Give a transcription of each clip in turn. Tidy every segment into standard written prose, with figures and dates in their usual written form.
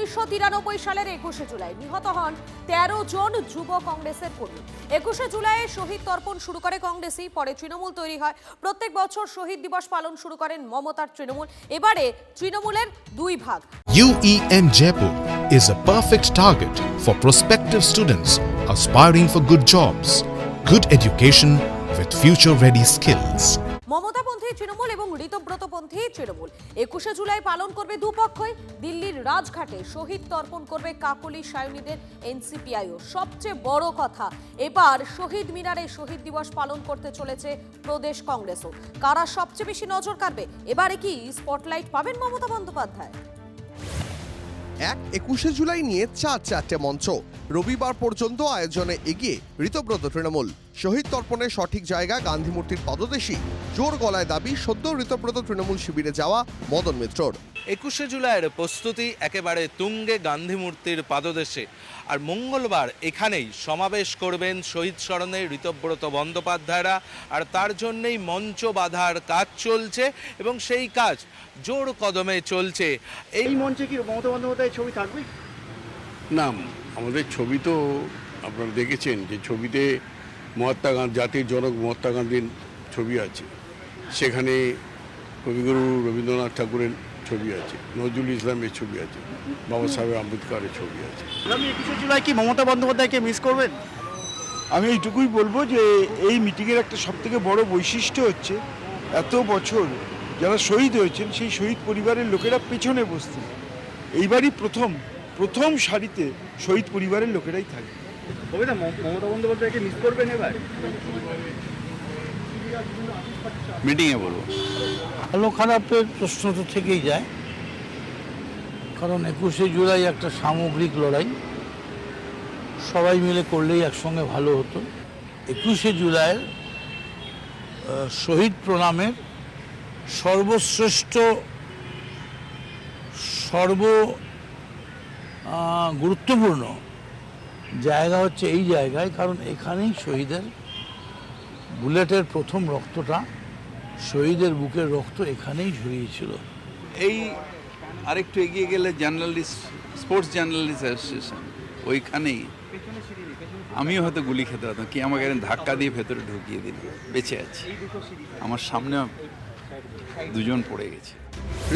1993 সালের 21শে জুলাই নিহত হন 13 জন যুব কংগ্রেসের কর্মী। 21শে জুলাইয়ে শহীদ তর্পণ শুরু করে কংগ্রেসই, পরে তৃণমূল তৈরি হয়। প্রত্যেক বছর শহীদ দিবস পালন শুরু করেন মমতার তৃণমূল। এবারে তৃণমূলের দুই ভাগ। UEM Jaipur is a perfect target for prospective students aspiring for good jobs, good education with future-ready skills. মমতাপন্থী Trinamool এবং ঋতব্রতপন্থী তৃণমূল 21শে জুলাই পালন করবে দুপক্ষই। দিল্লির রাজঘাটে শহীদ তর্পণ করবে কাকলি সায়নীদের এনসিপিআইও। সবচেয়ে বড় কথা, এবার শহীদ মিনারে শহীদ দিবস পালন করতে চলেছে প্রদেশ কংগ্রেসও। কারা সবচেয়ে বেশি নজর কাড়বে? এবারে কি স্পটলাইট পাবেন মমতা বন্দ্যোপাধ্যায়? 21শে জুলাই নিয়ে চারটে মঞ্চ। রবিবার পর্যন্ত আয়োজনে এগিয়ে ঋতব্রত তৃণমূল। শহীদ তর্পণের সঠিক জায়গা গান্ধী মূর্তির পদদেশই জোর গলায় দাবি সদ্য ঋতব্রত তৃণমূল শিবিরে যাওয়া মদন মিত্রর। 21শে জুলাইয়ের প্রস্তুতি একেবারে তুঙ্গে গান্ধী মূর্তির পাদদেশে। আর মঙ্গলবার এখানেই সমাবেশ করবেন শহীদ স্মরণে ঋতব্রত বন্দ্যোপাধ্যায়রা। আর তার জন্যই মঞ্চ বাঁধার কাজ চলছে এবং সেই কাজ জোর কদমে চলছে। এই মঞ্চে কি মমতা বন্দ্যোপাধ্যায়ের ছবি থাকবে? না, আমাদের ছবি তো আপনারা দেখেছেন যে ছবিতে মহাত্মা গান্ধী, জাতির জনক মহাত্মা গান্ধীর ছবি আছে, সেখানে কবিগুরু রবীন্দ্রনাথ ঠাকুরের ছবি আছে, নজরুল ইসলামের ছবি আছে, বাবা সাহেব আম্বেদকরের ছবি আছে। আগামী 21শে জুলাই কি মমতা বন্দ্যোপাধ্যায়কে মিস করবেন? আমি এইটুকুই বলবো যে এই মিটিংয়ের একটা সবথেকে বড় বৈশিষ্ট্য হচ্ছে এত বছর যারা শহীদ হয়েছেন সেই শহীদ পরিবারের লোকেরা পেছনে বসতেন। এইবারই প্রথম সারিতে শহীদ পরিবারের লোকেরাই থাকবে। হবে না মমতা বন্দ্যোপাধ্যায়কে মিস করবেন এবার? মিটিংয়ে বলবো। ভালো খারাপের প্রশ্ন তো থেকেই যায়, কারণ 21শে জুলাই একটা সামগ্রিক লড়াই, সবাই মিলে করলেই একসঙ্গে ভালো হতো। 21শে জুলাইয়ের শহীদ প্রণামের সর্বশ্রেষ্ঠ গুরুত্বপূর্ণ জায়গা হচ্ছে এই জায়গায়, কারণ এখানেই শহীদের বুলেটের প্রথম রক্তটা, শহীদের বুকের রক্ত এখানেই ঝরিয়েছিল। এই আরেকটু এগিয়ে গেলে জার্নালিস্ট, স্পোর্টস জার্নালিস্ট অ্যাসোসিয়েশন, ওইখানেই আমিও হয়তো গুলি খেতে পারতাম, কি আমাকে ধাক্কা দিয়ে ভেতরে ঢুকিয়ে দিল। বেঁচে আছি, আমার সামনে দুজন পড়ে গেছে।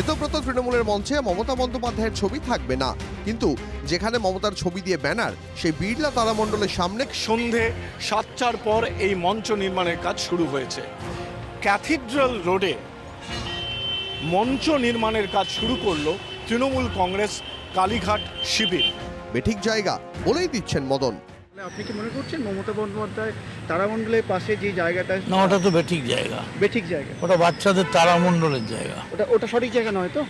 ঋতব্রত তৃণমূলের মঞ্চে মমতা বন্দ্যোপাধ্যায়ের ছবি থাকবে না, কিন্তু যেখানে মমতার ছবি দিয়ে ব্যানার, সেই বিড়লা তারামণ্ডলের সামনে সন্ধে 7টার পর এই মঞ্চ নির্মাণের কাজ শুরু হয়েছে। ক্যাথিড্রাল রোডে মঞ্চ নির্মাণের কাজ শুরু করলো তৃণমূল কংগ্রেস কালীঘাট শিবির। বেঠিক জায়গা বলেই দিচ্ছেন মদন। আপনি কি মনে করছেন মমতা বন্দ্যোপাধ্যায় তারামণ্ডলের পাশে যে জায়গাটা? না, ওটা তো বেঠিক জায়গা। বেঠিক জায়গা? ওটা বাচ্চাদের তারামণ্ডলের জায়গা। ওটা সঠিক জায়গা নয় তো?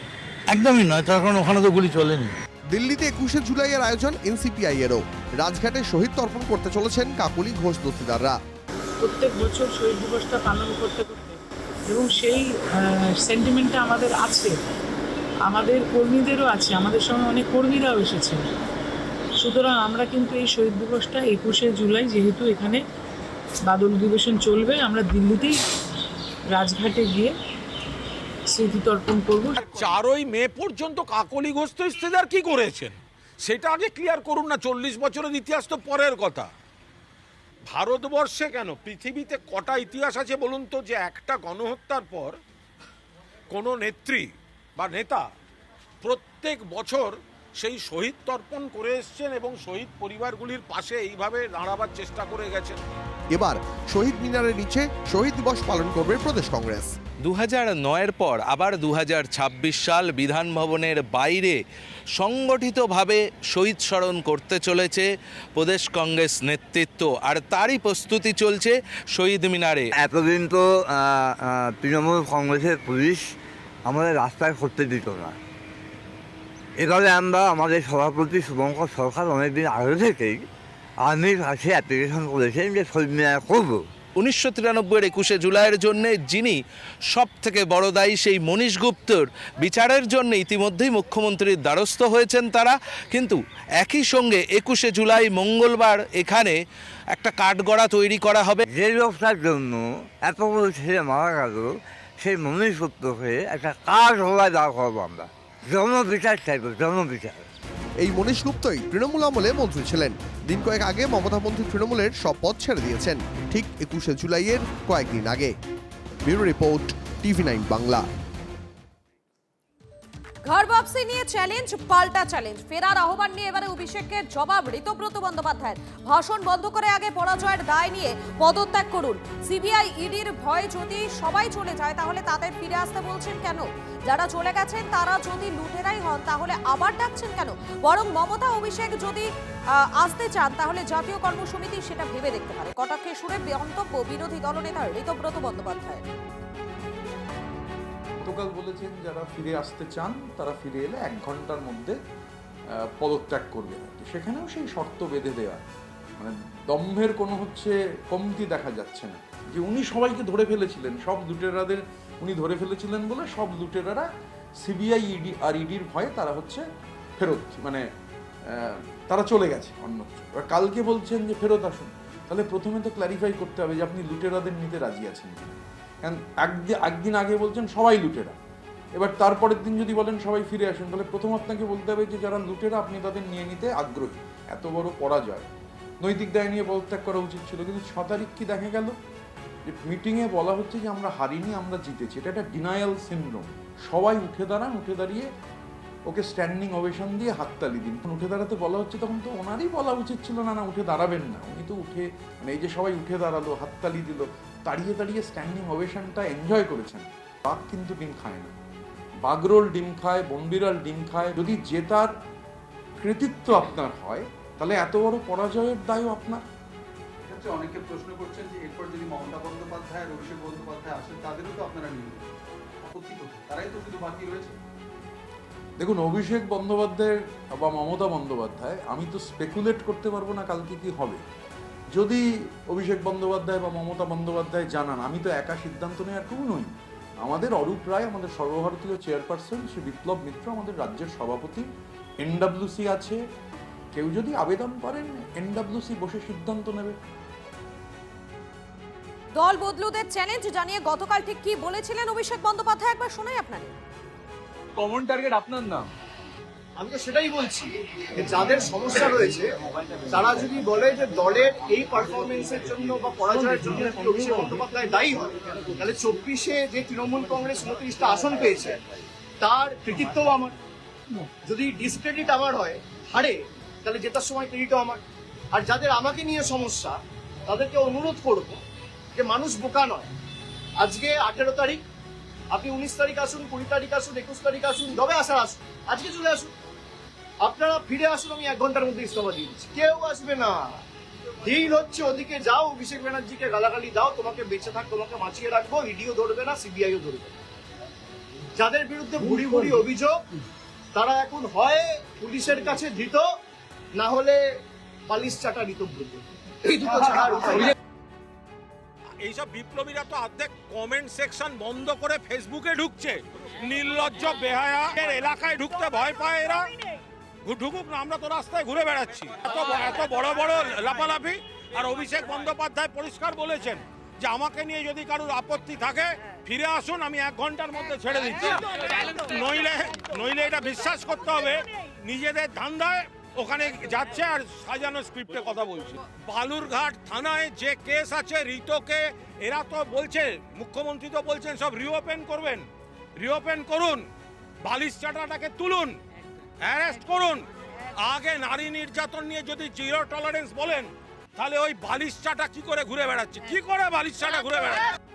একদমই নয়, তার কারণ ওখানে তো গুলি চলেনি। দিল্লিতে 21শে জুলাইয়ের আয়োজন এনসিপিআই এরও। রাজঘাটে শহীদ তর্পণ করতে চলেছেন কাকলি ঘোষ দস্তিদাররা। প্রত্যেক বছর শহীদ দিবসটা পালন করতে এবং সেই সেন্টিমেন্টটা আমাদের আছে, আমাদের কর্মীদেরও আছে, আমাদের সঙ্গে অনেক কর্মীরাও এসেছেন। সুতরাং আমরা কিন্তু এই শহীদ দিবসটা 21শে জুলাই, যেহেতু এখানে বাদল অধিবেশন চলবে, আমরা দিল্লিতেই রাজঘাটে গিয়ে স্মৃতি তর্পণ করবো। 4ই মে পর্যন্ত কাকলি ঘোষ দস্তিদার কি করেছেন সেটা আগে ক্লিয়ার করুন না। 40 বছরের ইতিহাস তো পরের কথা। ভারতবর্ষে কেন, পৃথিবীতে কটা ইতিহাস আছে বলুন তো, যে একটা গণহত্যার পর কোনো নেত্রী বা নেতা প্রত্যেক বছর সেই শহীদ তর্পণ করে এসছেন এবং শহীদ পরিবারগুলির পাশে এইভাবে দাঁড়াবার চেষ্টা করে গেছেন। এবার শহীদ মিনারের নিচে শহীদ দিবস পালন করবে প্রদেশ কংগ্রেস। 2009-এর পর আবার 2026 সাল বিধান ভবনের বাইরে সংগঠিতভাবে শহীদ স্মরণ করতে চলেছে প্রদেশ কংগ্রেস নেতৃত্ব, আর তারই প্রস্তুতি চলছে শহীদ মিনারে। এতদিন তো তৃণমূল কংগ্রেসের পুলিশ আমাদের রাস্তায় করতে দিত না। এবারে আমরা আমাদের সভাপতি শুভঙ্কর সরকার অনেকদিন আগে থেকেই আর্মির কাছে অ্যাপ্লিকেশন করেছেন যে শহীদ মিনার করবো। 1993-এর 21শে জুলাইয়ের জন্য যিনি সব থেকে বড় দায়ী, সেই মনীশ গুপ্তর বিচারের জন্য ইতিমধ্যেই মুখ্যমন্ত্রীর দ্বারস্থ হয়েছেন তারা। কিন্তু একই সঙ্গে 21শে জুলাই মঙ্গলবার এখানে একটা কাঠগড়া তৈরি করা হবে। যে লোকটার জন্য এত বড় ছেলে মারা গেল, সেই মনীশ গুপ্তকে একটা কাঠগড়ায় দাঁড় করবো আমরা। জনবিচার চাইব, জনবিচার। এই মনীশ গুপ্তই তৃণমূল আমলে মন্ত্রী ছিলেন। দিন কয়েক আগে মমতা বন্দ্যোপাধ্যায় তৃণমূলের সব পদ ছেড়ে দিয়েছেন, ঠিক 21শে জুলাইয়ের কয়েকদিন আগে। Bureau report, TV9 Bangla. ঘর বাপসি নিয়ে চ্যালেঞ্জ, পাল্টা চ্যালেঞ্জ। ফেরার আহ্বান নিয়ে এবারে অভিষেকের জবাব ঋতব্রত বন্দ্যোপাধ্যায়ের। ভাষণ বন্ধ করে আগে পরাজয়ের দায় নিয়ে পদত্যাগ করুন। সিবিআই ইডির ভয়ে যদি সবাই চলে যায় তাহলে তাদের ফিরে আসতে বলছেন কেন? যারা চলে গেছেন তারা যদি লুটেরাই হন তাহলে আবার ডাকছেন কেন? বরং মমতা অভিষেক যদি আসতে চান তাহলে জাতীয় কর্মসমিতি সেটা ভেবে দেখতে পারে। কটাক্ষে সুরে মন্তব্য বিরোধী দলনেতা ঋতব্রত বন্দ্যোপাধ্যায়। গতকাল বলেছেন যারা ফিরে আসতে চান তারা ফিরে এলে 1 ঘন্টার মধ্যে পদত্যাগ করবে। সেখানেও সেই শর্ত বেঁধে দেওয়া, মানে দম্ভের কোনো কমতি দেখা যাচ্ছে না। যে উনি সবাইকে ধরে ফেলেছিলেন, সব লুটেরাদের উনি ধরে ফেলেছিলেন বলে সব লুটেরারা সিবিআই ইডি আর ইডির ভয়ে তারা ফেরত, মানে তারা চলে গেছে অন্যত্র। এবার কালকে বলছেন যে ফেরত আসুন, তাহলে প্রথমে তো ক্ল্যারিফাই করতে হবে যে আপনি লুটেরাদের নিতে রাজি আছেন কিনা। কারণ একদিন আগে বলছেন সবাই লুটেরা, এবার তারপরের দিন যদি বলেন সবাই ফিরে আসেন, তাহলে প্রথম আপনাকে বলতে হবে যে যারা লুটেরা আপনি তাদের নিয়ে নিতে আগ্রহী। এত বড় পরাজয়, নৈতিক দায় নিয়ে পদত্যাগ করা উচিত ছিল। কিন্তু 6 তারিখ কি দেখা গেল যে মিটিংয়ে বলা হচ্ছে যে আমরা হারিনি, আমরা জিতেছি। এটা একটা ডিনায়াল সিনড্রোম। সবাই উঠে দাঁড়ান, উঠে দাঁড়িয়ে ওকে স্ট্যান্ডিং ওভেশন দিয়ে হাততালি দিন। উঠে দাঁড়াতে বলা হচ্ছে তখন তো ওনারই বলা উচিত ছিল না উঠে দাঁড়াবেন না। উনি তো মানে এই যে সবাই উঠে দাঁড়ালো, হাততালি দিল, দাঁড়িয়ে দাঁড়িয়ে স্ট্যান্ডিং ওভেশনটা এনজয় করেছেন। বাঘ কিন্তু ডিম খায় না, বাগরোল ডিম খায়, বনবিড়াল ডিম খায়। যদি জেতার কৃতিত্ব আপনার হয় তাহলে এত বড় পরাজয়ের দায়ও আপনার। অনেকে প্রশ্ন করছেন যে এরপর যদি মমতা বন্দ্যোপাধ্যায় আর অভিষেক বন্দ্যোপাধ্যায় আসেন তাদেরও তো আপনারা নিয়ে আপত্তি করছেন, তারাই তো শুধু বাকি রয়েছে। দেখুন, অভিষেক বন্দ্যোপাধ্যায় বা মমতা বন্দ্যোপাধ্যায়, আমি তো স্পেকুলেট করতে পারবো না কালকে কি হবে। যদি অভিষেক বন্দ্যোপাধ্যায় বা মমতা বন্দ্যোপাধ্যায় জানান, আমি তো একা সিদ্ধান্ত নেওয়ার কেউ নই। আমাদের অরূপ রায়, আমাদের সর্বভারতীয় চেয়ারপারসন, শ্রী বিপ্লব মিত্র আমাদের রাজ্যের সভাপতি, NWC আছে। কেউ যদি আবেদন করেন, NWC বসে সিদ্ধান্ত নেবে। দল বদলুদের চ্যালেঞ্জ জানিয়ে গতকাল ঠিক কি বলেছিলেন অভিষেক বন্দ্যোপাধ্যায় একবার শোনাই আপনাদের। কমন টার্গেট আপনার নাম। আমি তো সেটাই বলছি, যাদের সমস্যা রয়েছে তারা যদি বলে যে দলের এই পারফরমেন্সের জন্য বা পরাজয়ের জন্য অভিষেক বন্দ্যোপাধ্যায় দায়ী হয়, তাহলে 24-এ যে তৃণমূল কংগ্রেস 29টা আসন পেয়েছে তার কৃতিত্বও আমার। যদি ডিসক্রেডিট আমার হয়, হারে, তাহলে জেতার সময় ক্রেডিটও আমার। আর যাদের আমাকে নিয়ে সমস্যা তাদেরকে অনুরোধ করব যে মানুষ বোকা নয়। আজকে 18 তারিখ, আপনি 19 তারিখ আসুন, 20 তারিখ আসুন, 21 তারিখ আসুন, যবে আসার আসুন, আজকে চলে আসুন। আপনারা ফিরে আসুন, আমি 1 ঘন্টার মধ্যে ইস্তফা দিয়ে দিচ্ছি। কেউ আসবে না। ডিল হচ্ছে ওদিকে যাও, অভিষেক ব্যানার্জিকে গালাগালি দাও, তোমাকে বেঁচে থাক, তোমাকে বাঁচিয়ে রাখবো, ইডিও ধরবে না, সিবিআইও ধরবে না। যাদের বিরুদ্ধে ভুড়ি ভুড়ি অভিযোগ তারা এখন হয় পুলিশের কাছে ধৃত, না হলে পালিশ চাটা ঋতব্রত। এই দুটো ছাড়া আর উপায় নেই। এইসব বিপ্লবীরা তো অর্ধেক কমেন্ট সেকশন বন্ধ করে ফেসবুকে ঢুকছে। নির্লজ্জ বেহায়া এলাকায় ঢুকতে ভয় পায় এরা। ঢুকুক না, আমরা তো রাস্তায় ঘুরে বেড়াচ্ছি। এত বড় বড় লাফালাফি। আর অভিষেক বন্দ্যোপাধ্যায় পরিষ্কার বলেছেন যে আমাকে নিয়ে যদি কারোর আপত্তি থাকে ফিরে আসুন, আমি 1 ঘন্টার মধ্যে ছেড়ে দিচ্ছি। নইলে এটা বিশ্বাস করতে হবে নিজেদের ধান্দায় ওখানে যাচ্ছে আর সাজানো স্ক্রিপ্টে কথা বলছে। বালুরঘাট থানায় যে কেস আছে রিতোকে, এরা তো বলছে, মুখ্যমন্ত্রী তো বলছেন সব রিওপেন করবেন। রিওপেন করুন, বালিশ চাটাটাকে তুলুন, অ্যারেস্ট করুন। আগে নারী নির্যাতন নিয়ে যদি 0 টলারেন্স বলেন, তাহলে ওই বালিশ চাটা কি করে ঘুরে বেড়াচ্ছে, কি করে বালিশ চাটা ঘুরে বেড়াচ্ছে।